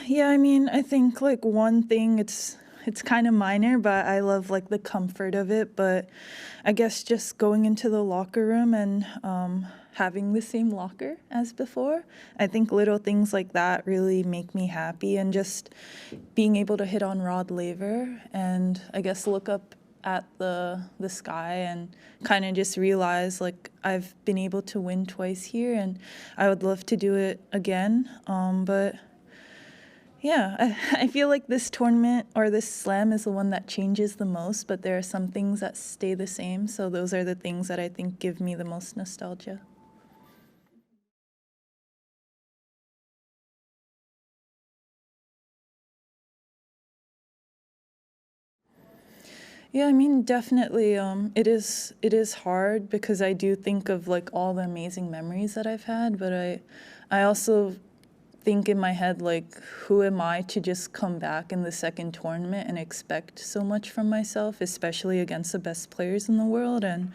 Yeah, I mean, I think like one thing it's kind of minor, but I love like the comfort of it. But I guess just going into the locker room and having the same locker as before, I think little things like that really make me happy. And just being able to hit on Rod Laver and I guess look up at the sky and kind of just realize like I've been able to win twice here and I would love to do it again. But yeah, I feel like this tournament or this slam is the one that changes the most, but there are some things that stay the same. So those are the things that I think give me the most nostalgia. Yeah, I mean, definitely. It is hard because I do think of like all the amazing memories that I've had, but I also think in my head like, who am I to just come back in the second tournament and expect so much from myself, especially against the best players in the world. And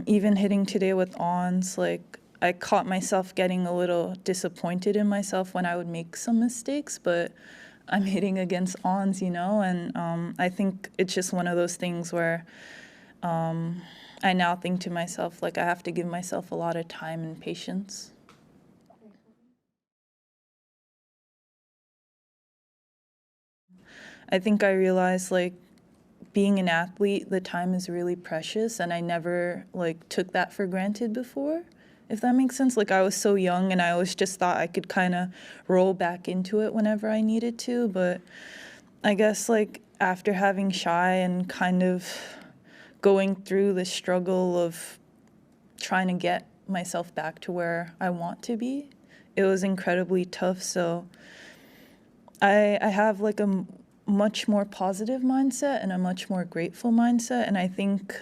even hitting today with ons, like I caught myself getting a little disappointed in myself when I would make some mistakes, but I'm hitting against ons, and I think it's just one of those things where I now think to myself, like, I have to give myself a lot of time and patience. I think I realized, like, being an athlete, the time is really precious, and I never, like, took that for granted before, if that makes sense. Like, I was so young, and I always just thought I could kind of roll back into it whenever I needed to, but I guess, like, after having Shai and kind of going through the struggle of trying to get myself back to where I want to be, it was incredibly tough. So I have like a much more positive mindset and a much more grateful mindset. And I think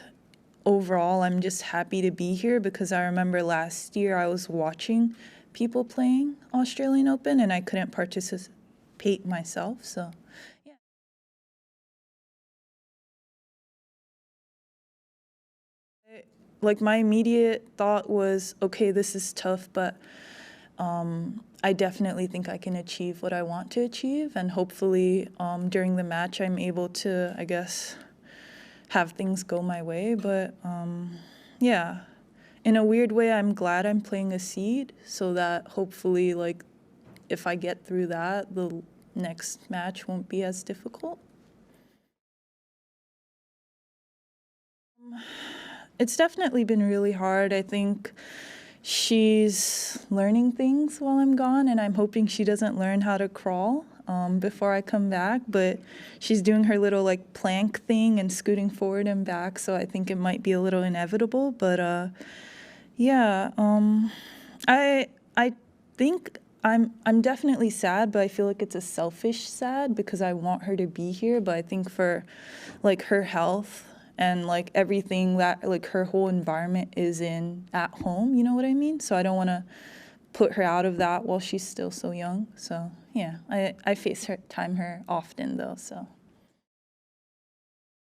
overall, I'm just happy to be here because I remember last year I was watching people playing Australian Open and I couldn't participate myself. So yeah. Like my immediate thought was, okay, this is tough, but I definitely think I can achieve what I want to achieve. And hopefully during the match, I'm able to, I guess, have things go my way. But yeah, in a weird way, I'm glad I'm playing a seed so that hopefully, like, if I get through that, the next match won't be as difficult. It's definitely been really hard. I think she's learning things while I'm gone, and I'm hoping she doesn't learn how to crawl before I come back. But she's doing her little like plank thing and scooting forward and back, so I think it might be a little inevitable. But yeah, I think I'm definitely sad, but I feel like it's a selfish sad because I want her to be here. But I think for like her health and like everything that like her whole environment is in at home, you know what I mean? So I don't want to put her out of that while she's still so young. So yeah, I face her often though, so.